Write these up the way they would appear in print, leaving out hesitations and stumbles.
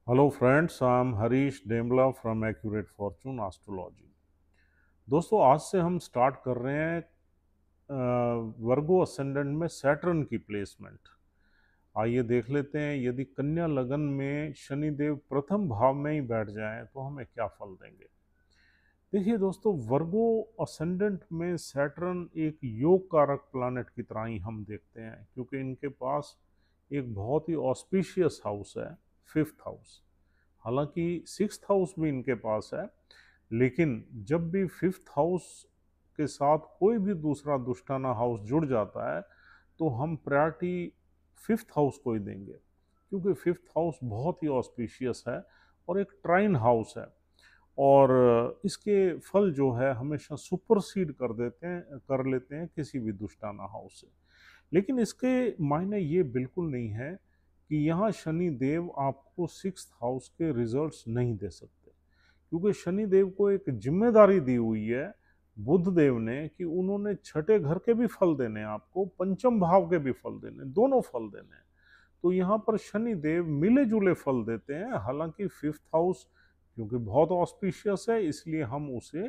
Hello friends, I am Harish Demla from accurate fortune astrology. दोस्तों, आज से हम स्टार्ट कर रहे हैं वर्गो असेंडेंट में सैटर्न की प्लेसमेंट। आइए देख लेते हैं, यदि कन्या लगन में शनिदेव प्रथम भाव में ही बैठ जाएं तो हमें क्या फल देंगे। देखिए दोस्तों, वर्गो असेंडेंट में सैटर्न एक योग कारक प्लैनेट की तरह ही हम देखते हैं, क्योंकि इनके पास एक बहुत ही ऑस्पिशियस हाउस है, फिफ्थ हाउस। हालांकि सिक्स्थ हाउस भी इनके पास है, लेकिन जब भी फिफ्थ हाउस के साथ कोई भी दूसरा दुष्टाना हाउस जुड़ जाता है तो हम प्रायोरिटी फिफ्थ हाउस को ही देंगे, क्योंकि फिफ्थ हाउस बहुत ही ऑस्पिशियस है और एक ट्राइन हाउस है। और इसके फल जो है हमेशा सुपरसीड कर लेते हैं किसी भी दुष्टाना हाउस से। लेकिन इसके मायने ये बिल्कुल नहीं है कि यहाँ शनि देव आपको सिक्स्थ हाउस के रिजल्ट्स नहीं दे सकते, क्योंकि शनि देव को एक जिम्मेदारी दी हुई है बुध देव ने कि उन्होंने छठे घर के भी फल देने, आपको पंचम भाव के भी फल देने, दोनों फल देने हैं। तो यहाँ पर शनि देव मिले जुले फल देते हैं। हालांकि फिफ्थ हाउस क्योंकि बहुत ऑस्पिशियस है, इसलिए हम उसे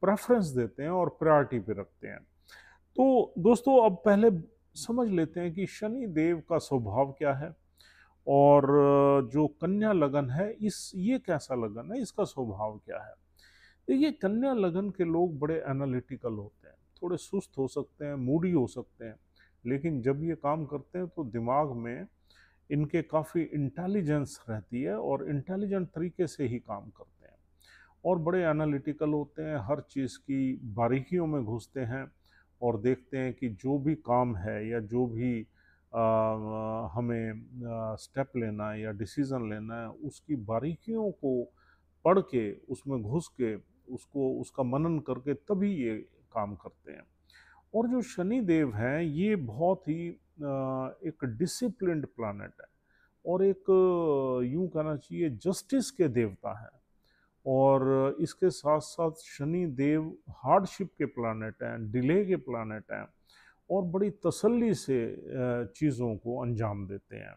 प्रेफरेंस देते हैं और प्रायोरिटी पे रखते हैं। तो दोस्तों, अब पहले समझ लेते हैं कि शनि देव का स्वभाव क्या है और जो कन्या लगन है, इस ये कैसा लगन है, इसका स्वभाव क्या है। देखिए, कन्या लगन के लोग बड़े एनालिटिकल होते हैं, थोड़े सुस्त हो सकते हैं, मूडी हो सकते हैं, लेकिन जब ये काम करते हैं तो दिमाग में इनके काफ़ी इंटेलिजेंस रहती है और इंटेलिजेंट तरीके से ही काम करते हैं और बड़े एनालिटिकल होते हैं, हर चीज़ की बारीकियों में घुसते हैं और देखते हैं कि जो भी काम है या जो भी हमें स्टेप लेना है या डिसीज़न लेना है, उसकी बारीकियों को पढ़ के, उसमें घुस के, उसको उसका मनन करके तभी ये काम करते हैं। और जो शनि देव हैं, ये बहुत ही एक डिसिप्लिन्ड प्लैनेट है और एक यूं कहना चाहिए जस्टिस के देवता हैं। और इसके साथ साथ शनि देव हार्डशिप के प्लैनेट हैं, डिले के प्लैनेट हैं और बड़ी तसल्ली से चीज़ों को अंजाम देते हैं।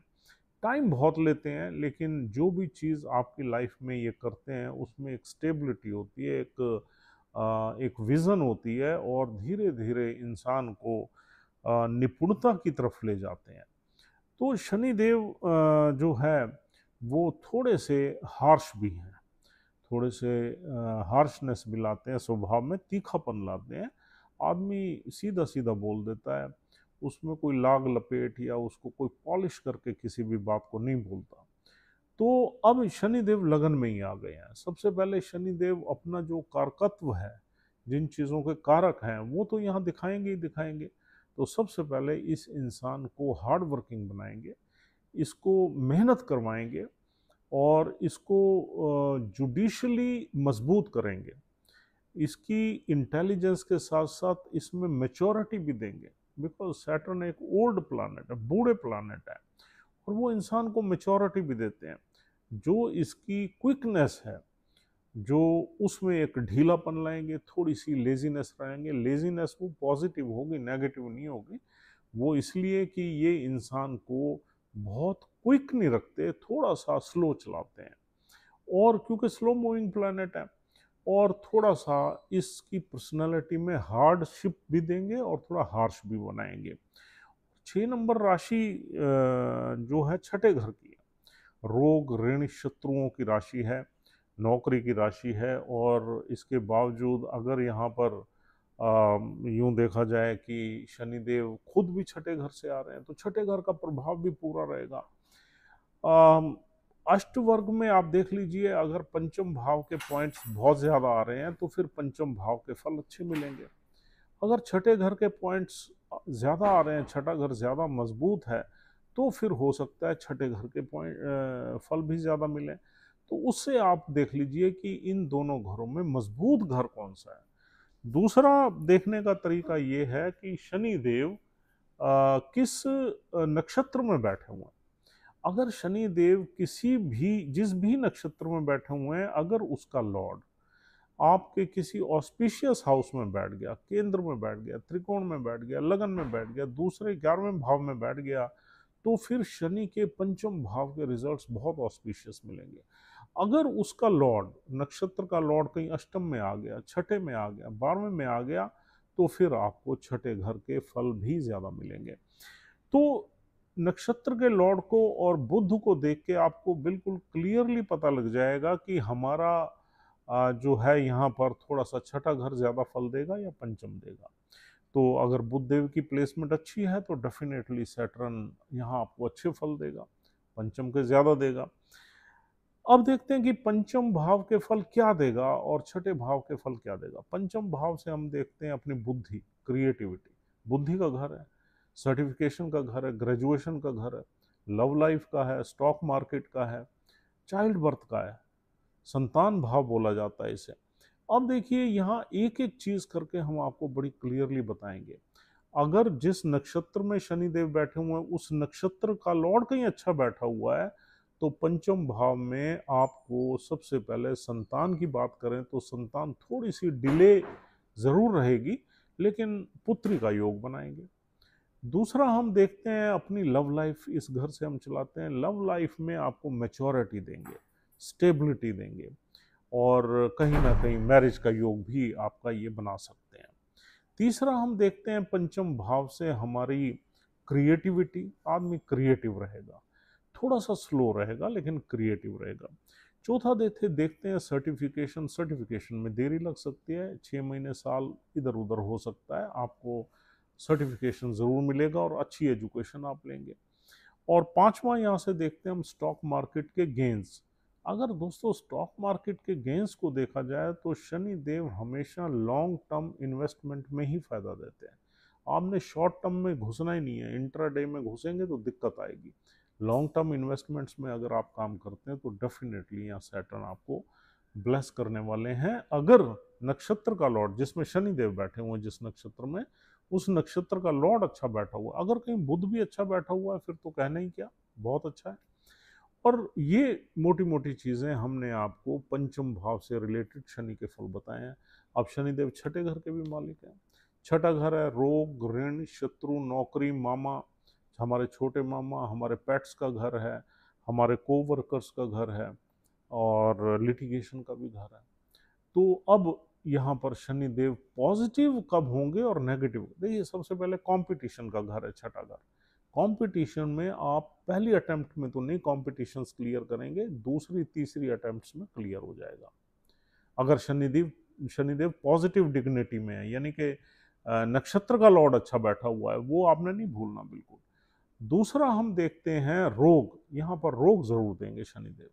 टाइम बहुत लेते हैं, लेकिन जो भी चीज़ आपकी लाइफ में ये करते हैं उसमें एक स्टेबिलिटी होती है, एक विज़न होती है और धीरे धीरे इंसान को निपुणता की तरफ ले जाते हैं। तो शनिदेव जो है वो थोड़े से हार्श भी हैं, थोड़े से हार्शनेस भी लाते हैं, स्वभाव में तीखापन लाते हैं। आदमी सीधा सीधा बोल देता है, उसमें कोई लाग लपेट या उसको कोई पॉलिश करके किसी भी बात को नहीं बोलता। तो अब शनिदेव लगन में ही आ गए हैं। सबसे पहले शनिदेव अपना जो कारकत्व है, जिन चीज़ों के कारक हैं, वो तो यहाँ दिखाएंगे ही दिखाएंगे। तो सबसे पहले इस इंसान को हार्ड वर्किंग बनाएंगे, इसको मेहनत करवाएंगे और इसको जुडिशली मजबूत करेंगे। इसकी इंटेलिजेंस के साथ साथ इसमें मेच्योरिटी भी देंगे, बिकॉज सैटर्न एक ओल्ड प्लानट है, बूढ़े प्लानट है, और वो इंसान को मेच्योरिटी भी देते हैं। जो इसकी क्विकनेस है, जो उसमें एक ढीलापन लाएंगे, थोड़ी सी लेजीनेस रहेंगे। लेजीनेस वो पॉजिटिव होगी, नेगेटिव नहीं होगी। वो इसलिए कि ये इंसान को बहुत क्विक नहीं रखते, थोड़ा सा स्लो चलाते हैं। और क्योंकि स्लो मूविंग प्लैनेट है, और थोड़ा सा इसकी पर्सनालिटी में हार्डशिप भी देंगे और थोड़ा हार्श भी बनाएंगे। 6 नंबर राशि जो है छठे घर की है, रोग ऋण शत्रुओं की राशि है, नौकरी की राशि है। और इसके बावजूद अगर यहाँ पर यूं देखा जाए कि शनिदेव खुद भी छठे घर से आ रहे हैं, तो छठे घर का प्रभाव भी पूरा रहेगा। अष्टवर्ग में आप देख लीजिए, अगर पंचम भाव के पॉइंट्स बहुत ज़्यादा आ रहे हैं तो फिर पंचम भाव के फल अच्छे मिलेंगे। अगर छठे घर के पॉइंट्स ज़्यादा आ रहे हैं, छठा घर ज़्यादा मजबूत है, तो फिर हो सकता है छठे घर के पॉइंट फल भी ज़्यादा मिलें। तो उससे आप देख लीजिए कि इन दोनों घरों में मजबूत घर कौन सा है। दूसरा देखने का तरीका ये है कि शनि देव किस नक्षत्र में बैठे हुए हैं। अगर शनि देव किसी भी जिस भी नक्षत्र में बैठे हुए हैं, अगर उसका लॉर्ड आपके किसी ऑस्पिशियस हाउस में बैठ गया, केंद्र में बैठ गया, त्रिकोण में बैठ गया, लगन में बैठ गया, दूसरे 11वें भाव में बैठ गया, तो फिर शनि के पंचम भाव के रिजल्ट्स बहुत ऑस्पिशियस मिलेंगे। अगर उसका लॉर्ड, नक्षत्र का लॉर्ड कहीं अष्टम में आ गया, छठे में आ गया, 12वें में आ गया, तो फिर आपको छठे घर के फल भी ज्यादा मिलेंगे। तो नक्षत्र के लॉर्ड को और बुध को देख के आपको बिल्कुल क्लियरली पता लग जाएगा कि हमारा जो है यहाँ पर थोड़ा सा छठा घर ज्यादा फल देगा या पंचम देगा। तो अगर बुध देव की प्लेसमेंट अच्छी है तो डेफिनेटली सैटर्न यहाँ आपको अच्छे फल देगा, पंचम के ज्यादा देगा। अब देखते हैं कि पंचम भाव के फल क्या देगा और छठे भाव के फल क्या देगा। पंचम भाव से हम देखते हैं अपनी बुद्धि, क्रिएटिविटी, बुद्धि का घर है, सर्टिफिकेशन का घर है, ग्रेजुएशन का घर है, लव लाइफ का है, स्टॉक मार्केट का है, चाइल्ड बर्थ का है, संतान भाव बोला जाता है इसे। अब देखिए यहाँ एक एक चीज करके हम आपको बड़ी क्लियरली बताएंगे। अगर जिस नक्षत्र में शनिदेव बैठे हुए हैं उस नक्षत्र का लॉर्ड कहीं अच्छा बैठा हुआ है, तो पंचम भाव में आपको सबसे पहले संतान की बात करें तो संतान थोड़ी सी डिले जरूर रहेगी, लेकिन पुत्री का योग बनाएंगे। दूसरा हम देखते हैं अपनी लव लाइफ, इस घर से हम चलाते हैं। लव लाइफ में आपको मैच्योरिटी देंगे, स्टेबिलिटी देंगे, और कहीं ना कहीं मैरिज का योग भी आपका ये बना सकते हैं। तीसरा हम देखते हैं पंचम भाव से हमारी क्रिएटिविटी, आदमी क्रिएटिव रहेगा, थोड़ा सा स्लो रहेगा लेकिन क्रिएटिव रहेगा। चौथा देखते हैं सर्टिफिकेशन। सर्टिफिकेशन में देरी लग सकती है, 6 महीने साल इधर उधर हो सकता है, आपको सर्टिफिकेशन ज़रूर मिलेगा और अच्छी एजुकेशन आप लेंगे। और पांचवा यहाँ से देखते हैं हम स्टॉक मार्केट के गेंस। अगर दोस्तों स्टॉक मार्केट के गेंस को देखा जाए तो शनि देव हमेशा लॉन्ग टर्म इन्वेस्टमेंट में ही फायदा देते हैं। आपने शॉर्ट टर्म में घुसना ही नहीं है, इंट्राडे में घुसेंगे तो दिक्कत आएगी। लॉन्ग टर्म इन्वेस्टमेंट्स में अगर आप काम करते हैं तो डेफिनेटली यहाँ सैटर्न आपको ब्लेस करने वाले हैं। अगर नक्षत्र का लॉर्ड जिसमें शनि देव बैठे हुए हैं, जिस नक्षत्र में, उस नक्षत्र का लॉर्ड अच्छा बैठा हुआ, अगर कहीं बुध भी अच्छा बैठा हुआ है फिर तो कहना ही क्या, बहुत अच्छा है। और ये मोटी मोटी चीजें हमने आपको पंचम भाव से रिलेटेड शनि के फल बताए हैं। अब शनिदेव छठे घर के भी मालिक हैं। छठा घर है रोग, ऋण, शत्रु, नौकरी, मामा, हमारे छोटे मामा, हमारे पेट्स का घर है, हमारे कोवर्कर्स का घर है, और लिटिगेशन का भी घर है। तो अब यहाँ पर शनि देव पॉजिटिव कब होंगे और नेगेटिव, देखिए सबसे पहले कंपटीशन का घर है छठा घर। कंपटीशन में आप पहली अटेम्प्ट में तो नहीं कॉम्पिटिशन्स क्लियर करेंगे, दूसरी तीसरी अटेम्प्ट्स में क्लियर हो जाएगा अगर शनिदेव पॉजिटिव डिग्निटी में है, यानी कि नक्षत्र का लॉर्ड अच्छा बैठा हुआ है, वो आपने नहीं भूलना बिल्कुल। दूसरा हम देखते हैं रोग। यहाँ पर रोग जरूर देंगे शनिदेव,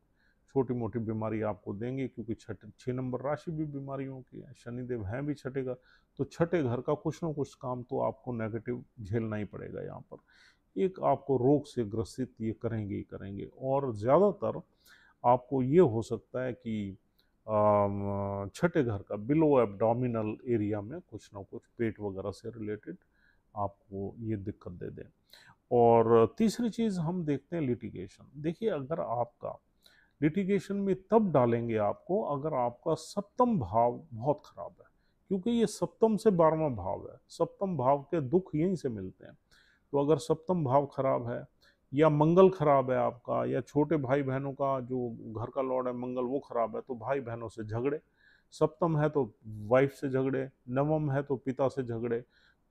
छोटी मोटी बीमारी आपको देंगे, क्योंकि 6 नंबर राशि भी बीमारियों की है, शनिदेव हैं भी छठे घर, तो छठे घर का कुछ ना कुछ काम तो आपको नेगेटिव झेलना ही पड़ेगा। यहाँ पर एक आपको रोग से ग्रसित ये करेंगे ही करेंगे, और ज़्यादातर आपको ये हो सकता है कि छठे घर का बिलो एब्डोमिनल एरिया में कुछ ना कुछ पेट वगैरह से रिलेटेड आपको ये दिक्कत दे दें। और तीसरी चीज़ हम देखते हैं लिटिगेशन। देखिए अगर आपका लिटिगेशन में तब डालेंगे आपको अगर आपका सप्तम भाव बहुत खराब है, क्योंकि ये सप्तम से 12वां भाव है, सप्तम भाव के दुख यहीं से मिलते हैं। तो अगर सप्तम भाव खराब है या मंगल खराब है आपका, या छोटे भाई बहनों का जो घर का लॉर्ड है मंगल वो खराब है, तो भाई बहनों से झगड़े, सप्तम है तो वाइफ से झगड़े, नवम है तो पिता से झगड़े,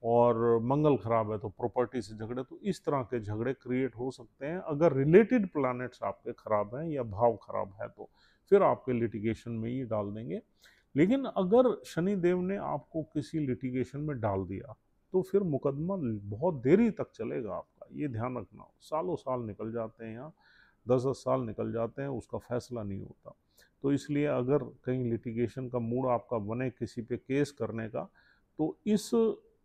और मंगल खराब है तो प्रॉपर्टी से झगड़े। तो इस तरह के झगड़े क्रिएट हो सकते हैं अगर रिलेटेड प्लैनेट्स आपके खराब हैं या भाव खराब है, तो फिर आपके लिटिगेशन में ही डाल देंगे। लेकिन अगर शनि देव ने आपको किसी लिटिगेशन में डाल दिया तो फिर मुकदमा बहुत देरी तक चलेगा आपका, ये ध्यान रखना। सालों साल निकल जाते हैं, यहाँ 10-10 साल निकल जाते हैं, उसका फैसला नहीं होता। तो इसलिए अगर कहीं लिटिगेशन का मूड आपका बने किसी पे केस करने का, तो इस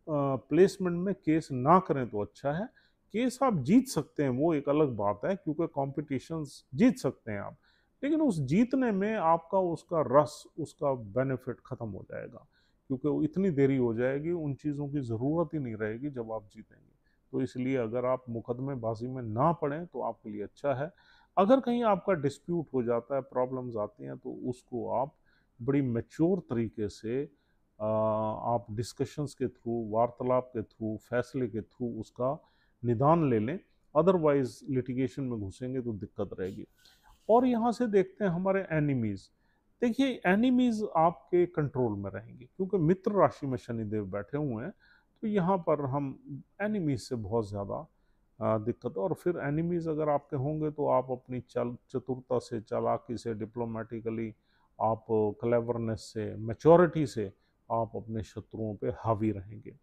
प्लेसमेंट में केस ना करें तो अच्छा है। केस आप जीत सकते हैं, वो एक अलग बात है, क्योंकि कॉम्पिटिशन्स जीत सकते हैं आप, लेकिन उस जीतने में आपका उसका रस, उसका बेनिफिट खत्म हो जाएगा, क्योंकि वो इतनी देरी हो जाएगी, उन चीज़ों की ज़रूरत ही नहीं रहेगी जब आप जीतेंगे। तो इसलिए अगर आप मुकदमेबाजी में ना पड़ें तो आपके लिए अच्छा है। अगर कहीं आपका डिस्प्यूट हो जाता है, प्रॉब्लम्स आती हैं, तो उसको आप बड़ी मैच्योर तरीके से आप डिस्कशंस के थ्रू, वार्तालाप के थ्रू, फैसले के थ्रू उसका निदान ले लें, अदरवाइज लिटिगेशन में घुसेंगे तो दिक्कत रहेगी। और यहाँ से देखते हैं हमारे एनिमीज। देखिए एनिमीज आपके कंट्रोल में रहेंगे क्योंकि मित्र राशि में शनिदेव बैठे हुए हैं, तो यहाँ पर हम एनिमीज से बहुत ज़्यादा दिक्कत। और फिर एनिमीज अगर आपके होंगे तो आप अपनी चतुरता से, चालाकी से, डिप्लोमेटिकली, आप क्लेवरनेस से, मैच्योरिटी से आप अपने शत्रुओं पे हावी रहेंगे।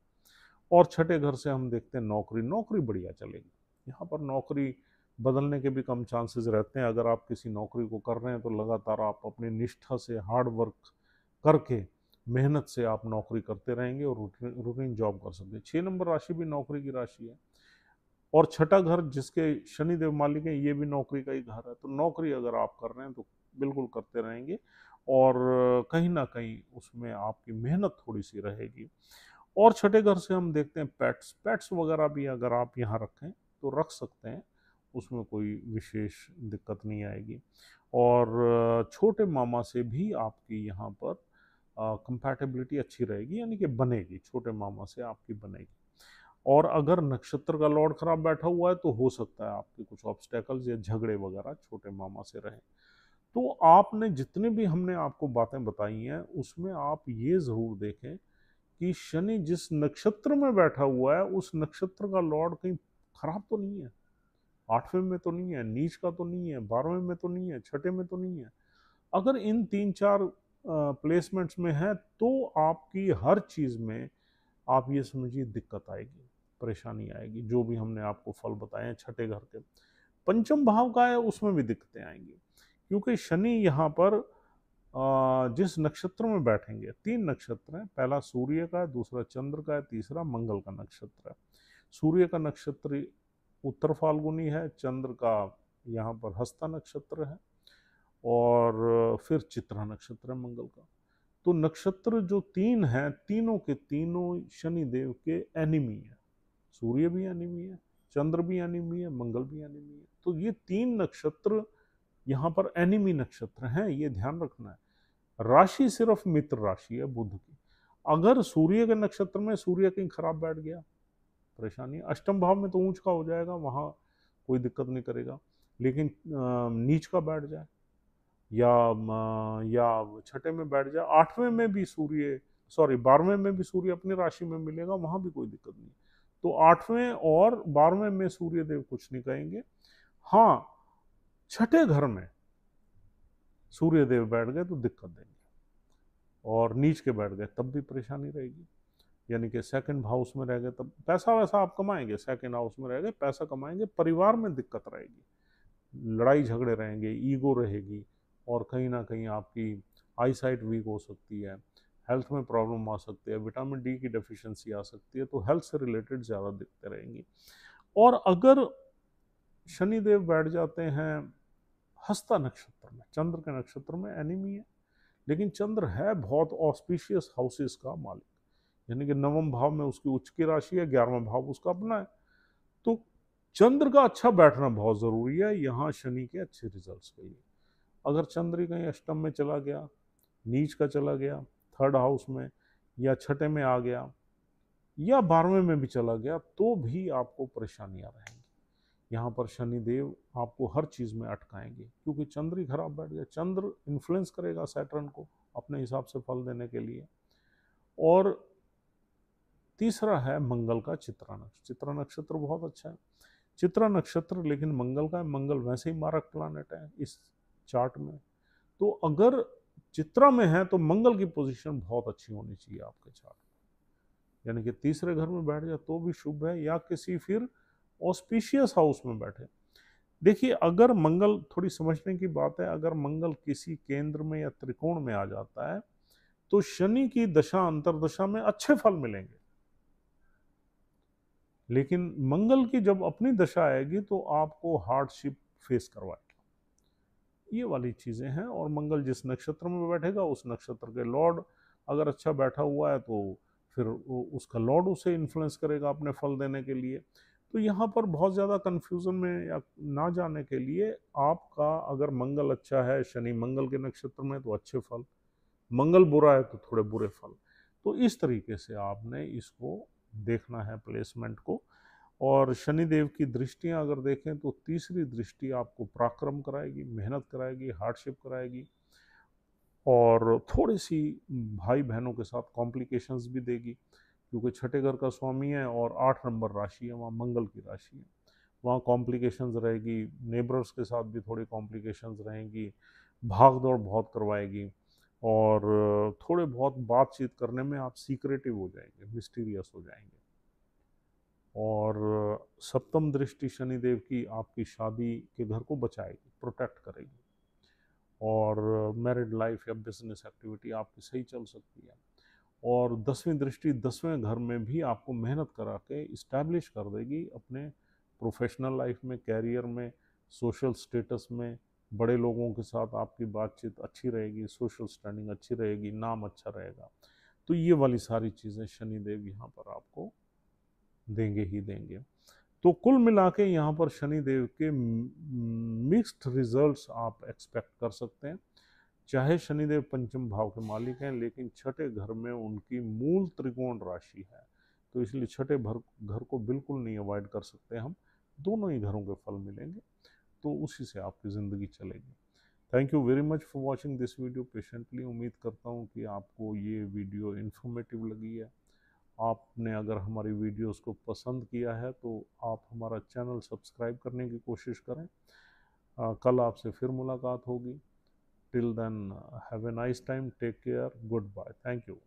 और छठे घर से हम देखते हैं नौकरी। नौकरी बढ़िया चलेगी, यहाँ पर नौकरी बदलने के भी कम चांसेस रहते हैं। अगर आप किसी नौकरी को कर रहे हैं तो लगातार आप अपनी निष्ठा से, हार्ड वर्क करके, मेहनत से आप नौकरी करते रहेंगे और रूटीन जॉब कर सकते हैं। 6 नंबर राशि भी नौकरी की राशि है, और छठा घर जिसके शनिदेव मालिक है ये भी नौकरी का ही घर है। तो नौकरी अगर आप कर रहे हैं तो बिल्कुल करते रहेंगे, और कहीं ना कहीं उसमें आपकी मेहनत थोड़ी सी रहेगी। और छठे घर से हम देखते हैं पेट्स। पेट्स वगैरह भी अगर आप यहाँ रखें तो रख सकते हैं, उसमें कोई विशेष दिक्कत नहीं आएगी। और छोटे मामा से भी आपकी यहाँ पर कंपैटिबिलिटी अच्छी रहेगी, यानी कि बनेगी, छोटे मामा से आपकी बनेगी। और अगर नक्षत्र का लॉर्ड खराब बैठा हुआ है तो हो सकता है आपके कुछ ऑब्स्टेकल्स या झगड़े वगैरह छोटे मामा से रहे। तो आपने जितने भी हमने आपको बातें बताई हैं उसमें आप ये ज़रूर देखें कि शनि जिस नक्षत्र में बैठा हुआ है उस नक्षत्र का लॉर्ड कहीं खराब तो नहीं है, 8वें में तो नहीं है, नीच का तो नहीं है, 12वें में तो नहीं है, छठे में तो नहीं है। अगर इन 3-4 प्लेसमेंट्स में है तो आपकी हर चीज़ में आप ये समझिए दिक्कत आएगी, परेशानी आएगी। जो भी हमने आपको फल बताए हैं छठे घर के, पंचम भाव का है उसमें भी दिक्कतें आएंगी, क्योंकि शनि यहाँ पर जिस नक्षत्र में बैठेंगे, 3 नक्षत्र हैं, पहला सूर्य का है, दूसरा चंद्र का है, तीसरा मंगल का नक्षत्र है। सूर्य का नक्षत्र उत्तर फाल्गुनी है, चंद्र का यहाँ पर हस्ता नक्षत्र है, और फिर चित्रा नक्षत्र है मंगल का। तो नक्षत्र जो 3 हैं, तीनों के तीनों शनिदेव के एनिमी है। सूर्य भी एनिमी है, चंद्र भी एनिमी है, मंगल भी एनिमी है। तो ये 3 नक्षत्र यहाँ पर एनिमी नक्षत्र हैं, ये ध्यान रखना है। राशि सिर्फ मित्र राशि है बुध की। अगर सूर्य के नक्षत्र में सूर्य कहीं खराब बैठ गया, परेशानी। अष्टम भाव में तो ऊंच का हो जाएगा, वहां कोई दिक्कत नहीं करेगा। लेकिन नीच का बैठ जाए या छठे में बैठ जाए, 8वें में भी सूर्य, सॉरी 12वें में भी सूर्य अपनी राशि में मिलेगा, वहां भी कोई दिक्कत नहीं। तो 8वें और 12वें में सूर्य देव कुछ नहीं कहेंगे। हाँ, छठे घर में सूर्य देव बैठ गए तो दिक्कत देंगे, और नीच के बैठ गए तब भी परेशानी रहेगी। यानी कि सेकंड हाउस में रह गए तब पैसा वैसा आप कमाएंगे, सेकंड हाउस में रह गए पैसा कमाएंगे, परिवार में दिक्कत रहेगी, लड़ाई झगड़े रहेंगे, ईगो रहेगी, और कहीं ना कहीं आपकी आई साइट वीक हो सकती है, हेल्थ में प्रॉब्लम आ सकती है, विटामिन डी की डेफिशिएंसी आ सकती है। तो हेल्थ से रिलेटेड ज़्यादा दिक्कतें रहेंगी। और अगर शनिदेव बैठ जाते हैं हस्ता नक्षत्र में, चंद्र के नक्षत्र में, एनिमी है, लेकिन चंद्र है बहुत ऑस्पिशियस हाउसेस का मालिक, यानी कि 9वें भाव में उसकी उच्च की राशि है, 11वां भाव उसका अपना है। तो चंद्र का अच्छा बैठना बहुत ज़रूरी है यहाँ शनि के अच्छे रिजल्ट्स के लिए। अगर चंद्र कहीं अष्टम में चला गया, नीच का चला गया, थर्ड हाउस में, या छठे में आ गया, या 12वें में भी चला गया, तो भी आपको परेशानियां रहेंगी। यहाँ पर शनिदेव आपको हर चीज़ में अटकाएंगे, क्योंकि चंद्र ही खराब बैठ गया। चंद्र इन्फ्लुएंस करेगा सैटर्न को अपने हिसाब से फल देने के लिए। और तीसरा है मंगल का चित्रा नक्षत्र। चित्रा नक्षत्र बहुत अच्छा है, चित्रा नक्षत्र लेकिन मंगल का है। मंगल वैसे ही मारक प्लानेट है इस चार्ट में, तो अगर चित्रा में है तो मंगल की पोजीशन बहुत अच्छी होनी चाहिए आपके चार्ट में, यानी कि तीसरे घर में बैठ जाए तो भी शुभ है, या किसी फिर ऑस्पिशियस हाउस में बैठे। देखिए अगर मंगल, थोड़ी समझने की बात है, अगर मंगल किसी केंद्र में या त्रिकोण में आ जाता है तो शनि की दशा अंतरदशा में अच्छे फल मिलेंगे, लेकिन मंगल की जब अपनी दशा आएगी तो आपको हार्डशिप फेस करवाएगा। ये वाली चीज़ें हैं। और मंगल जिस नक्षत्र में बैठेगा उस नक्षत्र के लॉर्ड अगर अच्छा बैठा हुआ है तो फिर उसका लॉर्ड उसे इन्फ्लुएंस करेगा अपने फल देने के लिए। तो यहाँ पर बहुत ज़्यादा कन्फ्यूज़न में या ना जाने के लिए, आपका अगर मंगल अच्छा है, शनि मंगल के नक्षत्र में, तो अच्छे फल, मंगल बुरा है तो थोड़े बुरे फल। तो इस तरीके से आपने इसको देखना है प्लेसमेंट को। और शनिदेव की दृष्टियां अगर देखें तो तीसरी दृष्टि आपको पराक्रम कराएगी, मेहनत कराएगी, हार्डशिप कराएगी, और थोड़ी सी भाई बहनों के साथ कॉम्प्लिकेशंस भी देगी, क्योंकि छठे घर का स्वामी है और 8 नंबर राशि है, वहाँ मंगल की राशि है, वहाँ कॉम्प्लिकेशंस रहेगी, नेबर्स के साथ भी थोड़ी कॉम्प्लिकेशंस रहेंगी, भाग दौड़ बहुत करवाएगी, और थोड़े बहुत बातचीत करने में आप सीक्रेटिव हो जाएंगे, मिस्टीरियस हो जाएंगे। और सप्तम दृष्टि शनिदेव की आपकी शादी के घर को बचाएगी, प्रोटेक्ट करेगी, और मैरिड लाइफ या बिजनेस एक्टिविटी आपकी सही चल सकती है। और 10वीं दृष्टि 10वें घर में भी आपको मेहनत करा के इस्टेब्लिश कर देगी अपने प्रोफेशनल लाइफ में, कैरियर में, सोशल स्टेटस में, बड़े लोगों के साथ आपकी बातचीत अच्छी रहेगी, सोशल स्टैंडिंग अच्छी रहेगी, नाम अच्छा रहेगा। तो ये वाली सारी चीज़ें शनिदेव यहाँ पर आपको देंगे ही देंगे। तो कुल मिला के यहाँ पर शनिदेव के मिक्स्ड रिजल्ट्स आप एक्सपेक्ट कर सकते हैं। चाहे शनिदेव पंचम भाव के मालिक हैं, लेकिन छठे घर में उनकी मूल त्रिकोण राशि है, तो इसलिए छठे घर को बिल्कुल नहीं अवॉइड कर सकते हम, दोनों ही घरों के फल मिलेंगे, तो उसी से आपकी ज़िंदगी चलेगी। Thank you very much for watching this video patiently. उम्मीद करता हूँ कि आपको ये वीडियो इन्फॉर्मेटिव लगी है। आपने अगर हमारी वीडियोस को पसंद किया है तो आप हमारा चैनल सब्सक्राइब करने की कोशिश करें। कल आपसे फिर मुलाकात होगी। Till then have a nice time, take care, goodbye, thank you.